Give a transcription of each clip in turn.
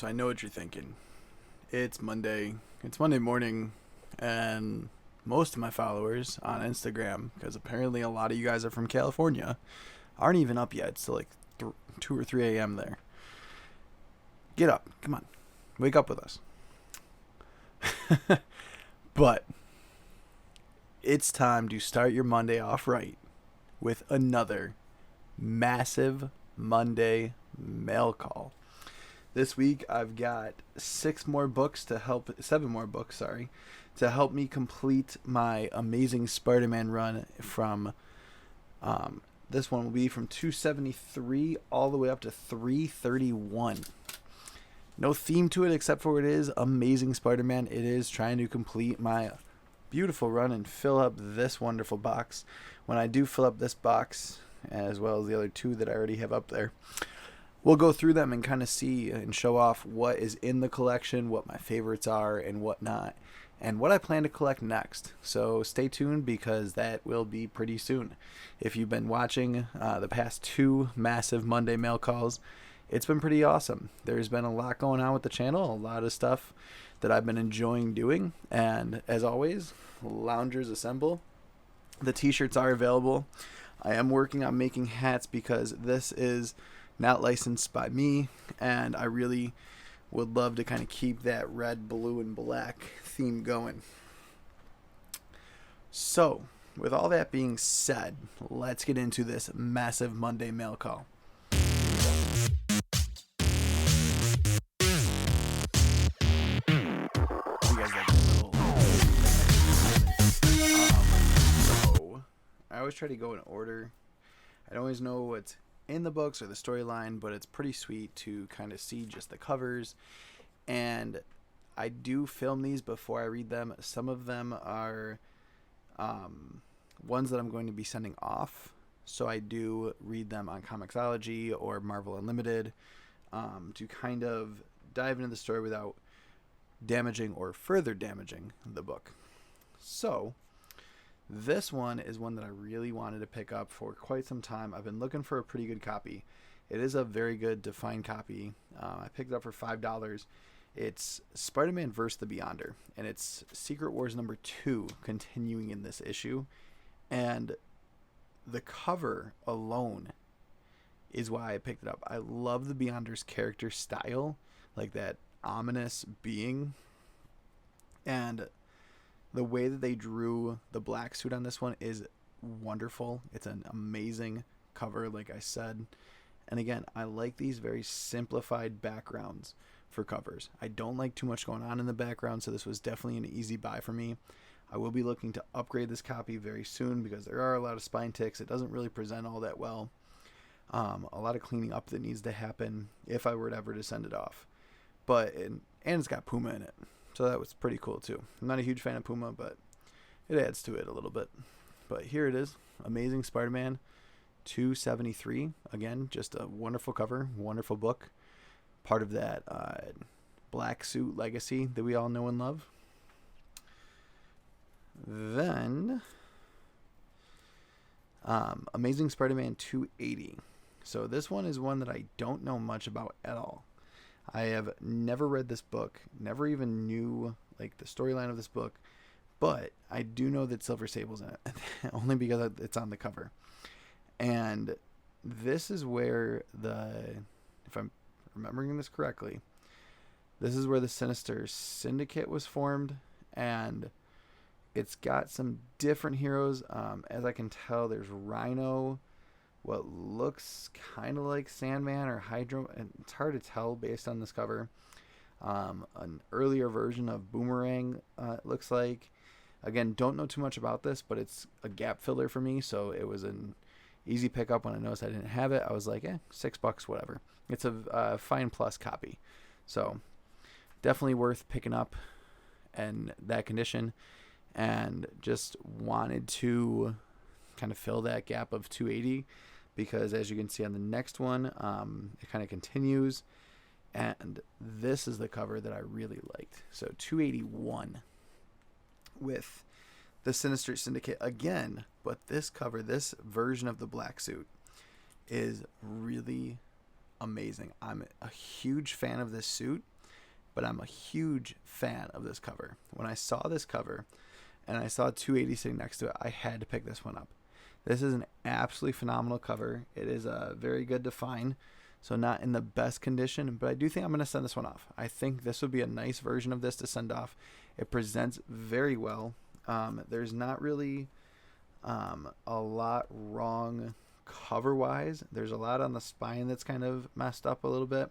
So I know what you're thinking. It's Monday. It's Monday morning, and most of my followers on Instagram, because apparently a lot of you guys are from California, aren't even up yet. It's still like 2 or 3 a.m. there. Get up. Come on. Wake up with us. But it's time to start your Monday off right with another massive Monday mail call. This week I've got 7 more books, to help me complete my amazing Spider-Man run from, this one will be from 273 all the way up to 331. No theme to it except for it is Amazing Spider-Man. It is trying to complete my beautiful run and fill up this wonderful box. When I do fill up this box, as well as the other two that I already have up there, we'll go through them and kind of see and show off what is in the collection, what my favorites are and whatnot, and what I plan to collect next. So stay tuned because that will be pretty soon. If you've been watching the past 2 massive Monday mail calls, it's been pretty awesome. There's been a lot going on with the channel, a lot of stuff that I've been enjoying doing, and as always, loungers assemble. The t-shirts are available. I am working on making hats because this is not licensed by me, and I really would love to kind of keep that red, blue, and black theme going. So, with all that being said, let's get into this massive Monday mail call. You guys like a little. So, I always try to go in order. I don't always know what's in the books or the storyline, but it's pretty sweet to kind of see just the covers. And I do film these before I read them. Some of them are ones that I'm going to be sending off, so I do read them on Comixology or Marvel Unlimited to kind of dive into the story without damaging or further damaging the book. So this one is one that I really wanted to pick up for quite some time. I've been looking for a pretty good copy. It is a very good defined copy. I picked it up for $5. It's Spider-Man vs. the Beyonder, and it's Secret Wars number 2 continuing in this issue. And the cover alone is why I picked it up. I love the Beyonder's character style, like that ominous being. And the way that they drew the black suit on this one is wonderful. It's an amazing cover, like I said. And again, I like these very simplified backgrounds for covers. I don't like too much going on in the background, so this was definitely an easy buy for me. I will be looking to upgrade this copy very soon because there are a lot of spine ticks. It doesn't really present all that well. A lot of cleaning up that needs to happen if I were to ever to send it off. But and it's got Puma in it, so that was pretty cool too. I'm not a huge fan of Puma, but it adds to it a little bit. But here it is, Amazing Spider-Man 273. Again, just a wonderful cover, wonderful book. Part of that black suit legacy that we all know and love. Then, Amazing Spider-Man 280. So this one is one that I don't know much about at all. I have never read this book, never even knew like the storyline of this book, but I do know that Silver Sable's in it, only because it's on the cover. And this is where if I'm remembering this correctly, this is where the Sinister Syndicate was formed, and it's got some different heroes. As I can tell, there's Rhino, what looks kind of like Sandman or Hydro, and it's hard to tell based on this cover. An earlier version of Boomerang, it looks like. Again, don't know too much about this, but it's a gap filler for me, so it was an easy pickup. When I noticed I didn't have it, I was like, $6, whatever. It's a Fine Plus copy, so definitely worth picking up in that condition. And just wanted to kind of fill that gap of 280 because, as you can see on the next one, it kind of continues, and this is the cover that I really liked. So 281 with the Sinister Syndicate again, but this cover, this version of the black suit is really amazing. I'm a huge fan of this suit. but I'm a huge fan of this cover. When I saw this cover and I saw 280 sitting next to it, I had to pick this one up. This is an absolutely phenomenal cover. It is very good to find, so not in the best condition, but I do think I'm going to send this one off. I think this would be a nice version of this to send off. It presents very well. There's not really a lot wrong cover-wise. There's a lot on the spine that's kind of messed up a little bit,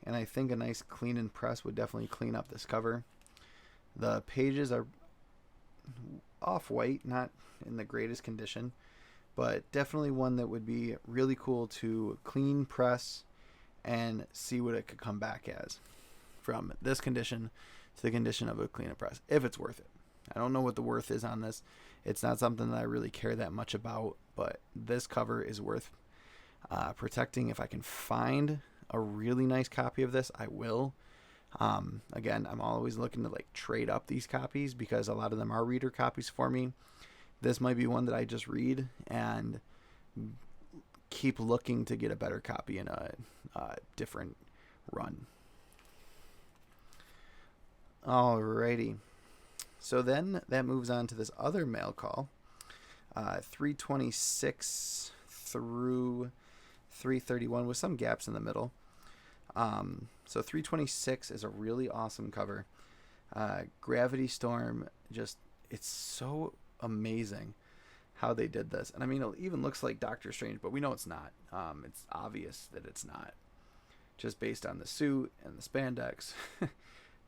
and I think a nice clean and press would definitely clean up this cover. The pages are off-white, not in the greatest condition, but definitely one that would be really cool to clean, press, and see what it could come back as from this condition to the condition of a clean and press, if it's worth it. I don't know what the worth is on this. It's not something that I really care that much about, but this cover is worth protecting. If I can find a really nice copy of this, I will. Again, I'm always looking to like trade up these copies because a lot of them are reader copies for me. This might be one that I just read and keep looking to get a better copy in a different run. Alrighty. So then that moves on to this other mail call, 326 through 331 with some gaps in the middle. So 326 is a really awesome cover. Gravity Storm, just, it's so amazing how they did this. And I mean, it even looks like Doctor Strange, but we know it's not. It's obvious that it's not, just based on the suit and the spandex.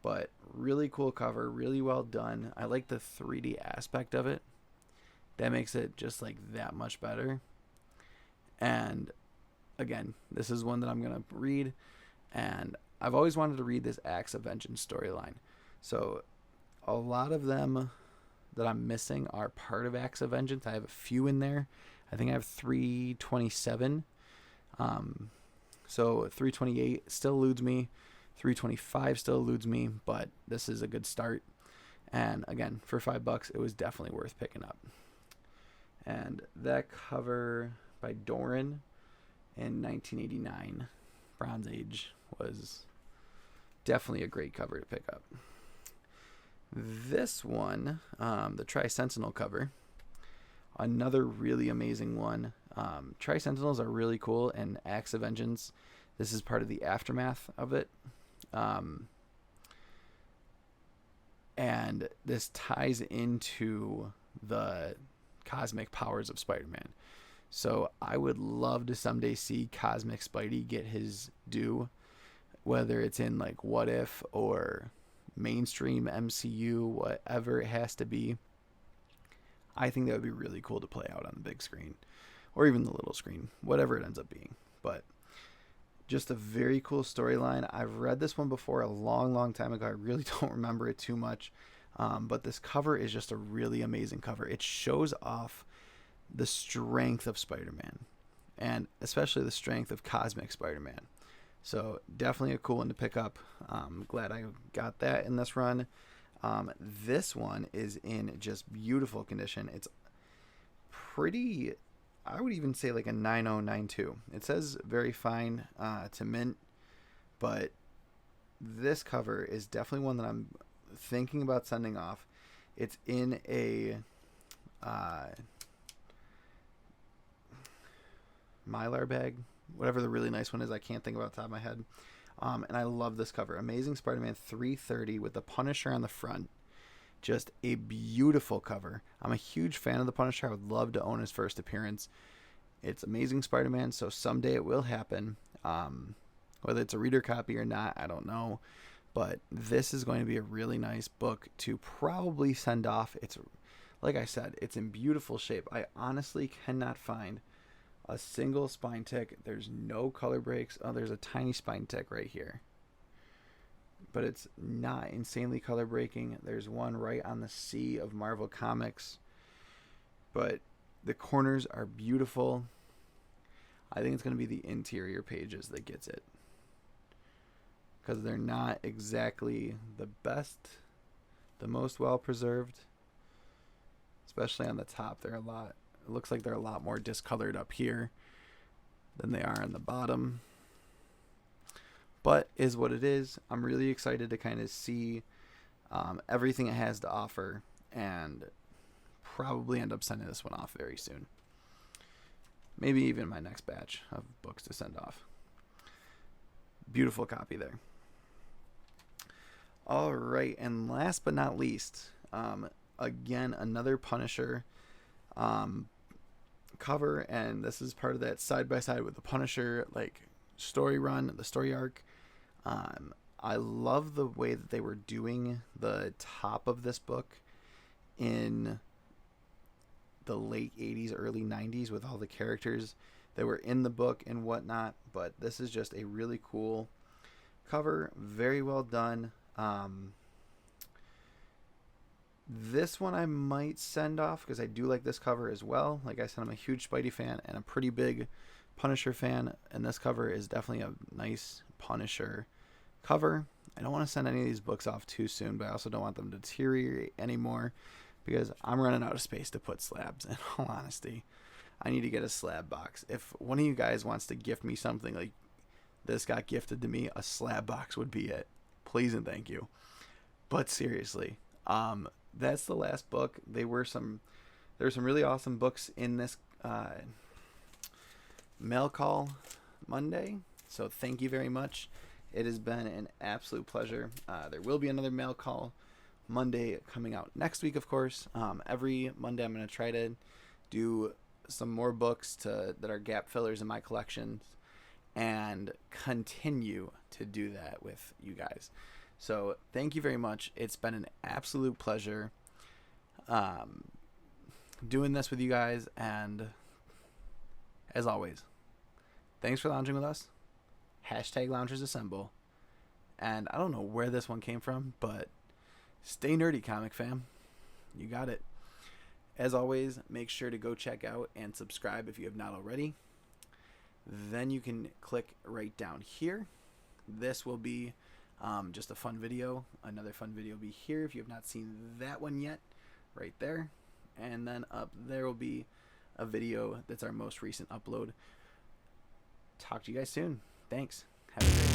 But really cool cover, really well done. I like the 3D aspect of it. That makes it just like that much better. And again, this is one that I'm going to read. And I've always wanted to read this Acts of Vengeance storyline. So a lot of them that I'm missing are part of Acts of Vengeance. I have a few in there. I think I have 327. So 328 still eludes me. 325 still eludes me, but this is a good start. And again, for $5, it was definitely worth picking up. And that cover by Doran in 1989, Bronze Age, was definitely a great cover to pick up. This one, the Tri-Sentinel cover, another really amazing one. Tri-Sentinels are really cool, and Acts of Vengeance, this is part of the aftermath of it. And this ties into the cosmic powers of Spider-Man. So I would love to someday see Cosmic Spidey get his due, whether it's in like What If or mainstream MCU, whatever it has to be. I think that would be really cool to play out on the big screen or even the little screen, whatever it ends up being. But just a very cool storyline. I've read this one before a long time ago. I really don't remember it too much. But this cover is just a really amazing cover. It shows off the strength of Spider-Man, and especially the strength of Cosmic Spider-Man. So definitely a cool one to pick up. Glad I got that in this run. This one is in just beautiful condition. It's pretty, I would even say like a 9092. It says very fine to mint, but this cover is definitely one that I'm thinking about sending off. It's in a Mylar bag, whatever the really nice one is. I can't think about the top of my head. And I love this cover. Amazing Spider-Man 330 with the Punisher on the front. Just a beautiful cover. I'm a huge fan of the Punisher. I would love to own his first appearance. It's Amazing Spider-Man, so someday it will happen. Whether it's a reader copy or not, I don't know. But this is going to be a really nice book to probably send off. It's, like I said, it's in beautiful shape. I honestly cannot find a single spine tick. There's no color breaks. Oh, there's a tiny spine tick right here, but it's not insanely color breaking. There's one right on the C of Marvel Comics, but the corners are beautiful. I think it's going to be the interior pages that gets it, because they're not exactly the best, the most well preserved, especially on the top. They're a lot, it looks like they're a lot more discolored up here than they are on the bottom. but is what it is. I'm really excited to kind of see everything it has to offer, and probably end up sending this one off very soon. Maybe even my next batch of books to send off. Beautiful copy there. All right, and last but not least, again, another Punisher cover, and this is part of that side by side with the Punisher like story run, the story arc. I love the way that they were doing the top of this book in the late 80s, early 90s with all the characters that were in the book and whatnot. But this is just a really cool cover, very well done. This one I might send off because I do like this cover as well. Like I said, I'm a huge Spidey fan and a pretty big Punisher fan, and this cover is definitely a nice Punisher cover. I don't want to send any of these books off too soon, but I also don't want them to deteriorate anymore because I'm running out of space to put slabs. In all honesty, I need to get a slab box. If one of you guys wants to gift me something like this got gifted to me, a slab box would be it. Please and thank you. But seriously, that's the last book. There were some really awesome books in this mail call Monday. So thank you very much. It has been an absolute pleasure. There will be another mail call Monday coming out next week, of course. Every Monday I'm going to try to do some more books that are gap fillers in my collections and continue to do that with you guys. So thank you very much. It's been an absolute pleasure doing this with you guys, and as always, thanks for lounging with us. #Loungers Assemble. And I don't know where this one came from, but stay nerdy, comic fam. You got it. As always, make sure to go check out and subscribe if you have not already. Then you can click right down here. This will be just a fun video. Another fun video will be here if you have not seen that one yet, right there. And then up there will be a video that's our most recent upload. Talk to you guys soon. Thanks. Have a great